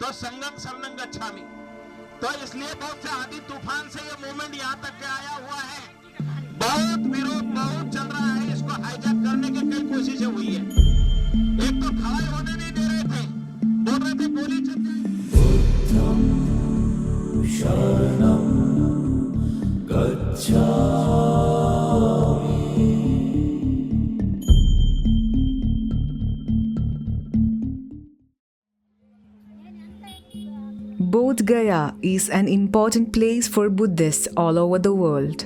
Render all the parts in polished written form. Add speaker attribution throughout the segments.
Speaker 1: तो संगम शरणं गच्छामि। तो इसलिए बहुत से आंधी तूफान से ये मूवमेंट यहाँ तक के आया हुआ है। बहुत विरोध बहुत चल रहा है, इसको हाईजैक करने की कई कोशिशें हुई है। एक तो खड़े होने नहीं दे रहे थे, बोल रहे थे गोली चल जाएगी।
Speaker 2: शरणं गच्छामि।
Speaker 3: Bodh Gaya is an important place for Buddhists all over the world.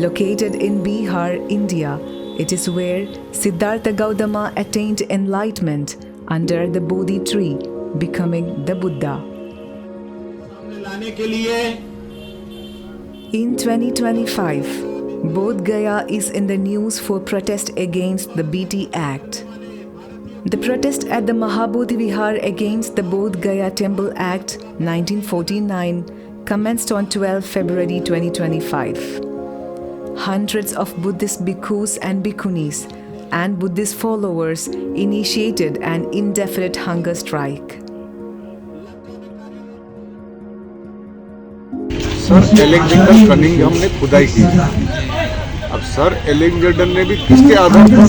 Speaker 3: Located in Bihar, India, it is where Siddhartha Gautama attained enlightenment under the Bodhi tree, becoming the Buddha. In 2025, Bodh Gaya is in the news for protest against the BT Act. The protest at the Mahabodhi Vihar against the Bodh Gaya Temple Act 1949 commenced on 12 February 2025. Hundreds of Buddhist bhikkhus and bhikkhunis and Buddhist followers initiated an indefinite hunger strike.
Speaker 4: Sir Alexander Cunningham ने खुदाई की। अब sir Alexander ने भी किसके आधार पर,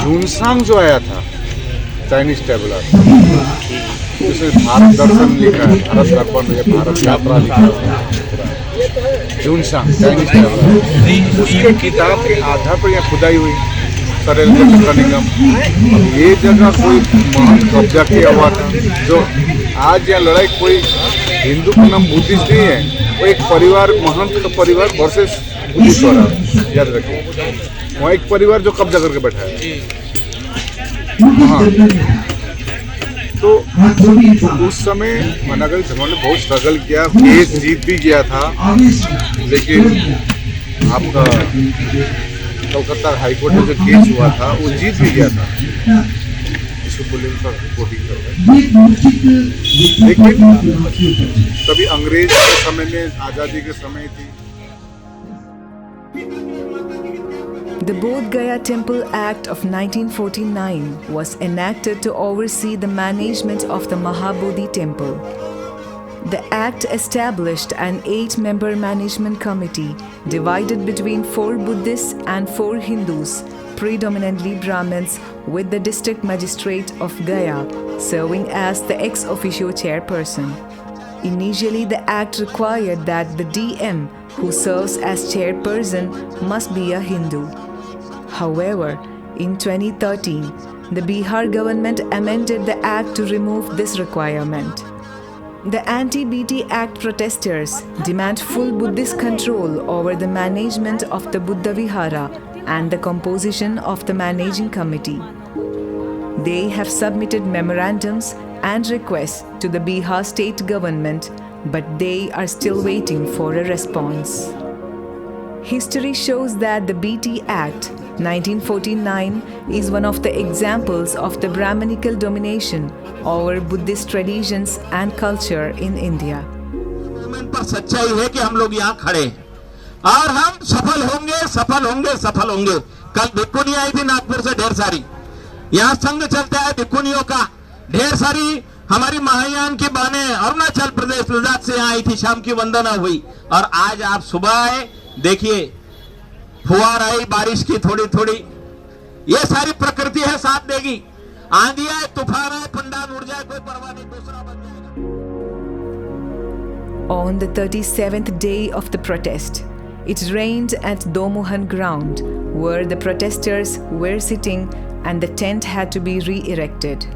Speaker 4: झुनसांग जो आया था चाइनीज ट्रेवलर, जिसमें भारत दर्शन लिखा है, भारत दर्पण या भारत यात्रा लिखा है, झुनसांग चाइनीज ट्रेवलर, उसके किताब के आधार पर यह खुदाई हुई सर एलेक्जेंडर कनिंघम। अब ये जगह कोई महंत कब्जा किया हुआ था, जो आज यह लड़ाई कोई हिंदू का नाम बुद्धिस्ट नहीं है, वो एक परिवार, महंत का परिवार वर्सेस बुद्धिस्ट हो रहा है, याद रखिए। वहाँ एक परिवार जो कब्जा करके बैठा है। हाँ, तो उस समय मनागढ़ धर्म ने बहुत स्ट्रगल किया, केस जीत भी गया था, लेकिन आपका कलकत्ता हाईकोर्ट में जो केस हुआ था वो जीत भी गया था। लेकिन तभी अंग्रेज के समय में, आज़ादी के समय थी।
Speaker 3: The Bodh Gaya Temple Act of 1949 was enacted to oversee the management of the Mahabodhi Temple. The act established an 8-member management committee divided between 4 Buddhists and 4 Hindus, predominantly Brahmins, with the district magistrate of Gaya serving as the ex officio chairperson. Initially, the act required that the DM who serves as chairperson must be a Hindu. However, in 2013, the Bihar government amended the act to remove this requirement. The anti-BT Act protesters demand full Buddhist control over the management of the Buddha Vihara and the composition of the managing committee. They have submitted memorandums and requests to the Bihar state government, but they are still waiting for a response. History shows that the BT Act 1949 is one of the examples of the Brahmanical domination over Buddhist traditions and culture in India.
Speaker 1: पर सच्चाई है कि हम लोग यहाँ खड़े हैं और हम सफल होंगे, सफल होंगे, सफल होंगे। कल भिक्खुनी आई थी नागपुर से ढेर सारी, यहाँ संघ चलता है भिक्खुनियों का, ढेर सारी हमारी महायान की बहनें अरुणाचल प्रदेश लद्दाख से यहाँ आई थी, शाम की वंदना हुई। और आज आप सुबह आए, देखिए फुहार आई बारिश की थोड़ी थोड़ी, ये सारी प्रकृति है, साथ देगी। आंधी आए, तूफान आए, पंडाल उड़ जाए, कोई परवाह नहीं, दूसरा बन जाएगा।
Speaker 3: On the 37th day of the protest, it rained at Domohan ground, where the protesters were sitting and the tent had to be re-erected.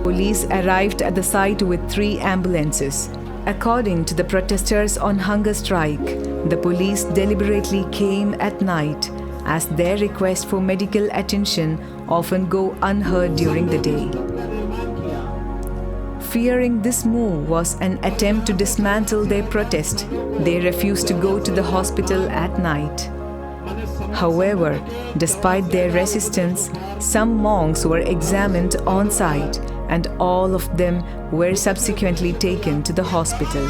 Speaker 3: Police arrived at the site with 3 ambulances. According to the protesters on hunger strike, the police deliberately came at night, as their requests for medical attention often go unheard during the day. Fearing this move was an attempt to dismantle their protest, they refused to go to the hospital at night. However, despite their resistance, some monks were examined on site and all of them were subsequently taken to the hospital.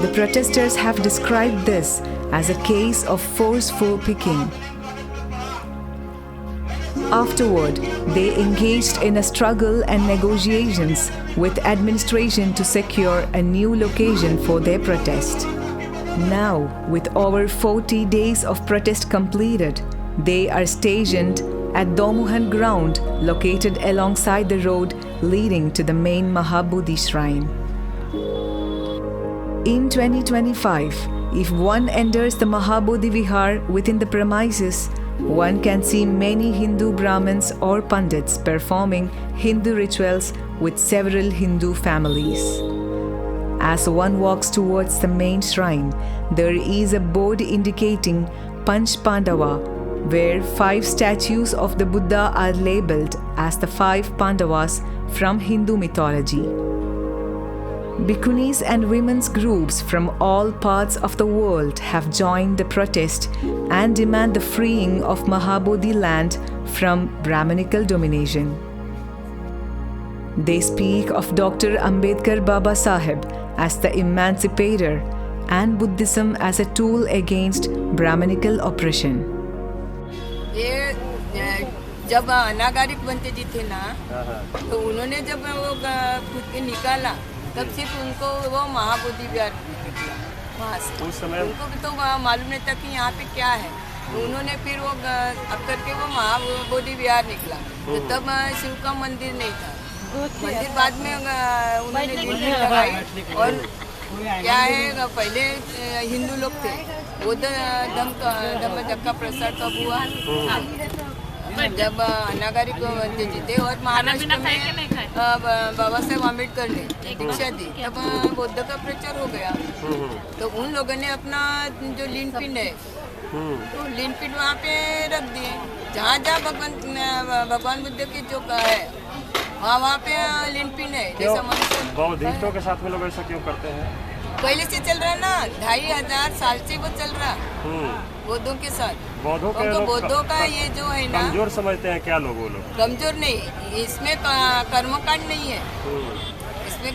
Speaker 3: The protesters have described this as a case of forceful picking. Afterward, they engaged in a struggle and negotiations with administration to secure a new location for their protest. Now, with over 40 days of protest completed, they are stationed at Domuhan ground located alongside the road leading to the main Mahabodhi shrine. In 2025, if one enters the Mahabodhi Vihar within the premises, one can see many Hindu Brahmins or Pandits performing Hindu rituals with several Hindu families. As one walks towards the main shrine, there is a board indicating Panch Pandava, where 5 statues of the Buddha are labeled as the 5 Pandavas from Hindu mythology. Bhikkhunis and women's groups from all parts of the world have joined the protest and demand the freeing of Mahabodhi land from Brahminical domination. They speak of Dr. Ambedkar Baba Sahib as the emancipator and Buddhism as a tool against Brahminical oppression.
Speaker 5: ये जब अनागारिक बनते जी थे ना, तो उन्होंने जब वो खुद के निकाला, तब सिर्फ उनको वो महाबोधि विहार निकला वहाँ से। उस समय उनको भी तो मालूम नहीं था कि यहाँ पे क्या है, तो उन्होंने फिर वो अब करके वो महाबोधि विहार निकला। तो तब शिव का मंदिर नहीं था, मंदिर बाद में उन्होंने लीड लगाई। और क्या है, पहले हिंदू लोग थे, वो धम्म का प्रसार कब हुआ, जब अनागारिक बनते जी थे। और महाराष्ट्र में बाबा साहेब आम्बेडकर ने दीक्षा दी, तब बौद्ध का प्रचार हो गया। तो उन लोगों ने अपना जो लीन पिंड है, तो लीन पिंड वहाँ पे रख दिए। जहाँ जहाँ भगवान बुद्ध की जो है, वहाँ पे लीन पिंड है। जैसा मनुष्य
Speaker 6: बौद्धिस्टों के साथ में लोग ऐसा क्यों करते हैं?
Speaker 5: पहले से चल रहा है ना, 2500 साल से वो चल रहा, बौद्धों के साथ। बौद्धों का ये जो है ना,
Speaker 6: कमजोर समझते हैं क्या लोग? वो लोग
Speaker 5: कमजोर नहीं, इसमें कर्मकांड नहीं है। इसमें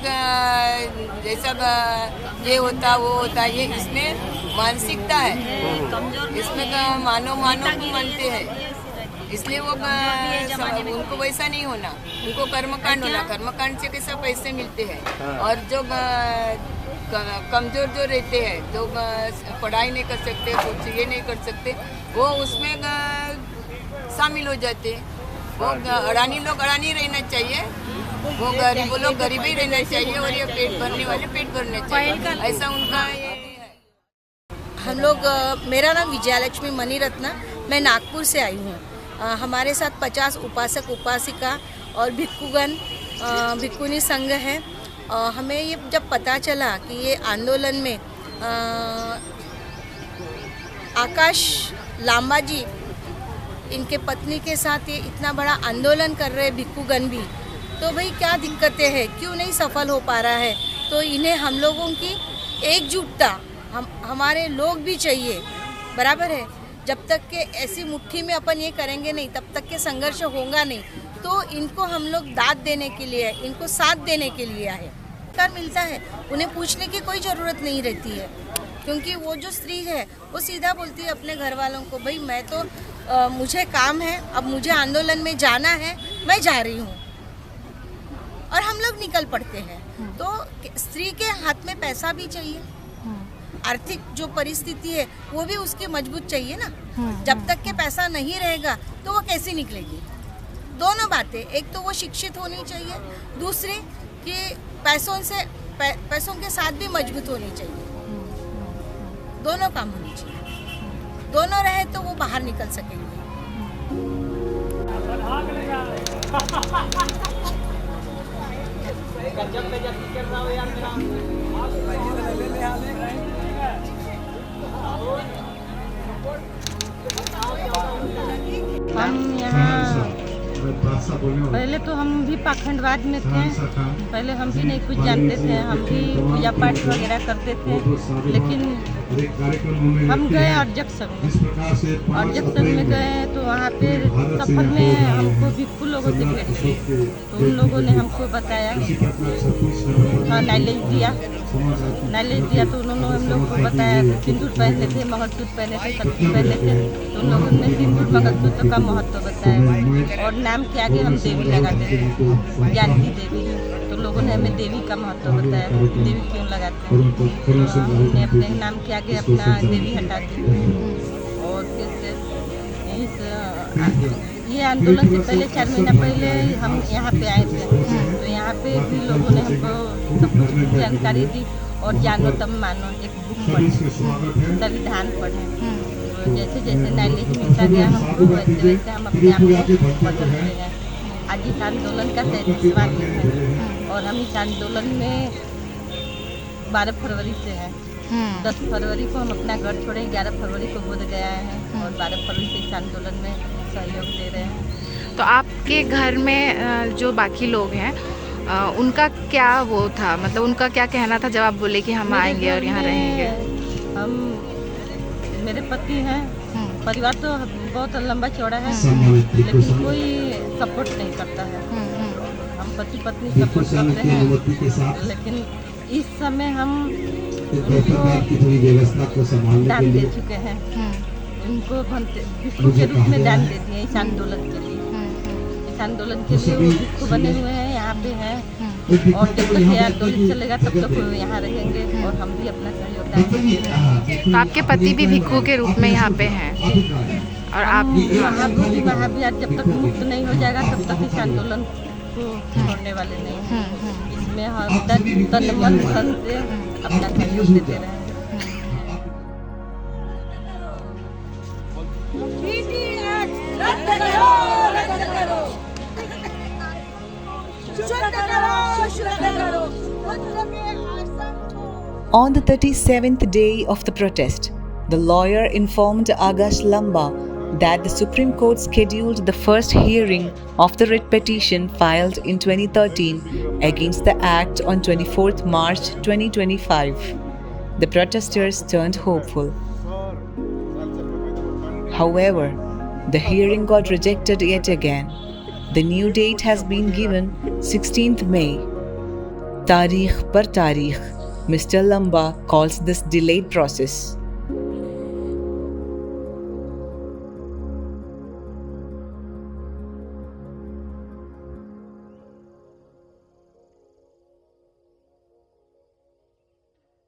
Speaker 5: जैसा ये होता वो होता, ये इसमें मानसिकता है। इसमें मानो को मानते हैं, इसलिए वो उनको वैसा नहीं होना, उनको कर्मकांड होना। कर्मकांड से कैसा पैसे मिलते हैं। और जो कमजोर जो रहते हैं, जो पढ़ाई नहीं कर सकते, कुछ ये नहीं कर सकते, वो उसमें शामिल हो जाते। वो अडानी लोग अडानी रहना चाहिए, वो गरीब लोग गरीब ही रहना चाहिए, और ये पेट भरने वाले पेट भरने चाहिए, ऐसा उनका ये है।
Speaker 7: हम लोग, मेरा नाम विजयालक्ष्मी मणिरत्ना, मैं नागपुर से आई हूँ। हमारे साथ 50 उपासक उपासिका और भिक्षुगण भिक्षुनी संघ है। हमें ये जब पता चला कि ये आंदोलन में आकाश लांबा जी, इनके पत्नी के साथ ये इतना बड़ा आंदोलन कर रहे भिक्षुगण भी, तो भाई क्या दिक्कतें हैं, क्यों नहीं सफल हो पा रहा है। तो इन्हें हम लोगों की एकजुटता, हमारे लोग भी चाहिए, बराबर है। जब तक के ऐसी मुट्ठी में अपन ये करेंगे नहीं, तब तक के संघर्ष होगा नहीं। तो इनको हम लोग दाद देने के लिए, इनको साथ देने के लिए आए। कर मिलता है, उन्हें पूछने की कोई ज़रूरत नहीं रहती है, क्योंकि वो जो स्त्री है वो सीधा बोलती है अपने घर वालों को, भाई मैं तो मुझे काम है, अब मुझे आंदोलन में जाना है, मैं जा रही हूँ। और हम लोग निकल पड़ते हैं। तो स्त्री के हाथ में पैसा भी चाहिए, आर्थिक जो परिस्थिति है वो भी उसकी मजबूत चाहिए ना। जब तक के पैसा नहीं रहेगा तो वो कैसे निकलेगी। दोनों बातें, एक तो वो शिक्षित होनी चाहिए, दूसरी कि पैसों के साथ भी मजबूत होनी चाहिए। दोनों काम होनी चाहिए, दोनों रहे तो वो बाहर निकल सकेंगे।
Speaker 8: हम यहाँ पहले तो हम भी पाखंडवाद में थे, पहले हम भी नहीं कुछ जानते थे, हम भी पूजा पाठ वगैरह करते थे, लेकिन हम गए और जंक्शन में गए तो वहाँ पे सफर में हमको भिक्खू लोगों से भेंट हुई। तो उन लोगों ने हमको बताया, हाँ नॉलेज दिया तो उन्होंने हम लोग को बताया। सिंदूर पहनते थे, मंगलसूत्र पहने थे, सब चीज़ पहने थे। तो उन लोगों ने सिंदूर मंगलसूत्र का महत्व बताया और नाम के आगे हम देवी लगाते थे, जानकी देवी। तो लोगों ने हमें देवी का महत्व बताया, देवी क्यों लगाते हैं। तो हमने अपने नाम के आगे अपना देवी हटा दी। और ये आंदोलन से पहले 4 महीना पहले हम यहाँ पे आए थे। तो यहाँ पे भी लोगों ने हमको सब कुछ की जानकारी दी और जानो तब मानो एक बुक पढ़ी, संविधान पढ़े। तो जैसे जैसे नॉलेज मिलता गया हमको वैसे वैसे हम अपने आप को बदलते हैं। आज इस आंदोलन का 33वां दिन है और हम इस आंदोलन में 12 फरवरी से हैं। 10 फरवरी को हम अपना घर छोड़े, 11 फरवरी को बोध गया है और 12 फरवरी से इस आंदोलन में सहयोग दे रहे हैं।
Speaker 9: तो आपके घर में जो बाकी लोग हैं उनका क्या वो था, मतलब उनका क्या कहना था जब आप बोले कि हम आएंगे और यहाँ रहेंगे?
Speaker 8: हम मेरे पति हैं, परिवार तो बहुत लंबा चौड़ा है लेकिन कोई सपोर्ट नहीं करता है। हम पति पत्नी सपोर्ट करते हैं लेकिन इस समय हम उनको दान दे चुके हैं। उनको भिक्खु के रूप में दान दे दिए इस आंदोलन के लिए। इस आंदोलन के लिए वो भिक्खु बने हुए हैं, यहाँ पे हैं और जब तक ये आंदोलन चलेगा तब तक वो यहाँ रहेंगे और हम भी अपना सहयोग देंगे।
Speaker 9: तो आपके पति भी भिक्खु के रूप में यहाँ पे हैं और आप
Speaker 8: वहाँ भी आज जब तक मुक्त नहीं हो जाएगा तब तक इस आंदोलन को छोड़ने वाले नहीं हैं। इसमें हम तन मन धन से अपना सहयोग देते रहेंगे।
Speaker 3: On the 37th day of the protest, the lawyer informed Agash Lamba that the Supreme Court scheduled the first hearing of the writ petition filed in 2013 against the Act on 24th March 2025. The protesters turned hopeful. However, the hearing got rejected yet again. The new date has been given 16th May. Tarikh par tarikh, Mr. Lamba calls this delayed process.